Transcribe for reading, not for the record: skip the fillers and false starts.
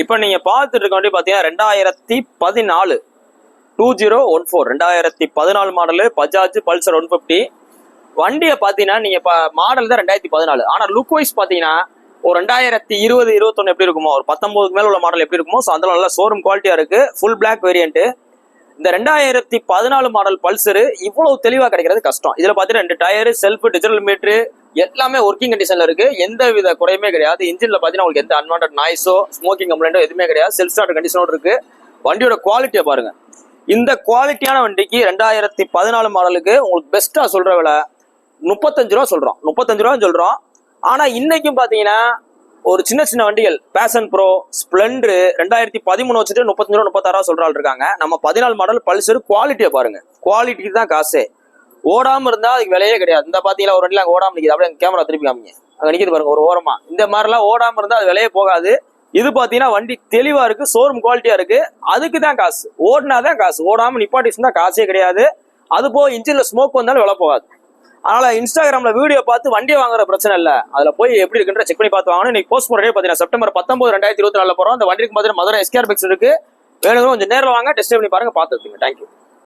இப்போ நீங்க பார்த்துட்டு இருக்க வண்டி பாத்தீங்கன்னா 2014 2014 2014 மாடலு பஜாஜ் பல்சர் 150. வண்டியை பாத்தீங்கன்னா நீங்க மாடல் தான் 2014, ஆனா லுக் வைஸ் பாத்தீங்கன்னா ஒரு 2020 21 எப்படி இருக்குமோ, ஒரு 19க்கு மேல உள்ள மாடல் எப்படி இருக்குமோ, ஸோ அந்த நல்ல ஷோரூம் குவாலிட்டியா இருக்கு. Full black variant. இந்த 2014 மாடல் பல்சர் இவ்வளவு தெளிவா கிடைக்கிறது கஷ்டம். இதுல பாத்தீங்கன்னா 2 டயர், செல்ஃப், டிஜிட்டல் மீட்டரு எல்லாமே ஒர்க்கிங் கண்டிஷன்ல இருக்கு. எந்த வித குறையுமே கிடையாது. இன்ஜின்ல பாத்தீங்கன்னா உங்களுக்கு எந்த அன்வான்ட் நாய்ஸோ ஸ்மோக்கிங் கம்ப்ளைண்டோ எதுவுமே கிடையாது. செல்ஃப் ஸ்டார்ட் கண்டிஷனோட இருக்கு. வண்டியோட குவாலிட்டியை பாருங்க. இந்த குவாலிட்டியான வண்டிக்கு 2014 மாடலுக்கு உங்களுக்கு பெஸ்டா சொல்ற விலை 35 ரூபா சொல்றோம். 35 ரூபா சொல்றோம். ஆனா இன்னைக்கும் பாத்தீங்கன்னா ஒரு சின்ன சின்ன வண்டிகள் பேஷன் ப்ரோ, ஸ்பிளெண்டர் 2013 வச்சுட்டு 35 ரூபா 36 ரூபா சொல்றாள் இருக்காங்க. நம்ம 14 மாடல் பல்சர் குவாலிட்டியை பாருங்க. குவாலிட்டிக்கு தான் காசு. ஓடாம இருந்தா அதுக்கு விலையே கிடையாது. இந்த பாத்தீங்களா ஒரு வண்டியில ஓடாம நிக்குது, அப்படியே கேமரா திருப்பி காமிங்க, அங்க நிக்குது பாருங்க ஒரு ஓரமா. இந்த மாதிரிலாம் ஓடாம இருந்தா அது விலையே போகாது. இது பாத்தீங்கன்னா வண்டி தெளிவா இருக்கு, ஷோரூம் குவாலிட்டியா இருக்கு. அதுக்கு தான் காசு. ஓடினாதான் காசு. ஓடாம நிப்பாட்டிஸ் தான் காசே கிடையாது. அது போக இன்ஜின்ல ஸ்மோக் வந்தாலும் விலை போகாது. அதனால இன்ஸ்டாகிராம்ல வீடியோ பார்த்து வண்டியை வாங்குற பிரச்சனை இல்ல, அதுல போய் எப்படி இருக்குன்ற செக் பண்ணி பார்த்து வாங்கணும். இன்னைக்கு போஸ்ட் போறதே பாத்தீங்கன்னா செப்டம்பர் 19 2024 போறோம். அந்த வண்டிக்கு பாத்தீங்கன்னா மதுரை எஸ்கேர் பிக்ஸ் இருக்கு. வேணுங்க கொஞ்சம் நேரில் வாங்க, டெஸ்ட் பண்ணி பாருங்க, பார்த்துருக்கீங்க. தேங்க்யூ.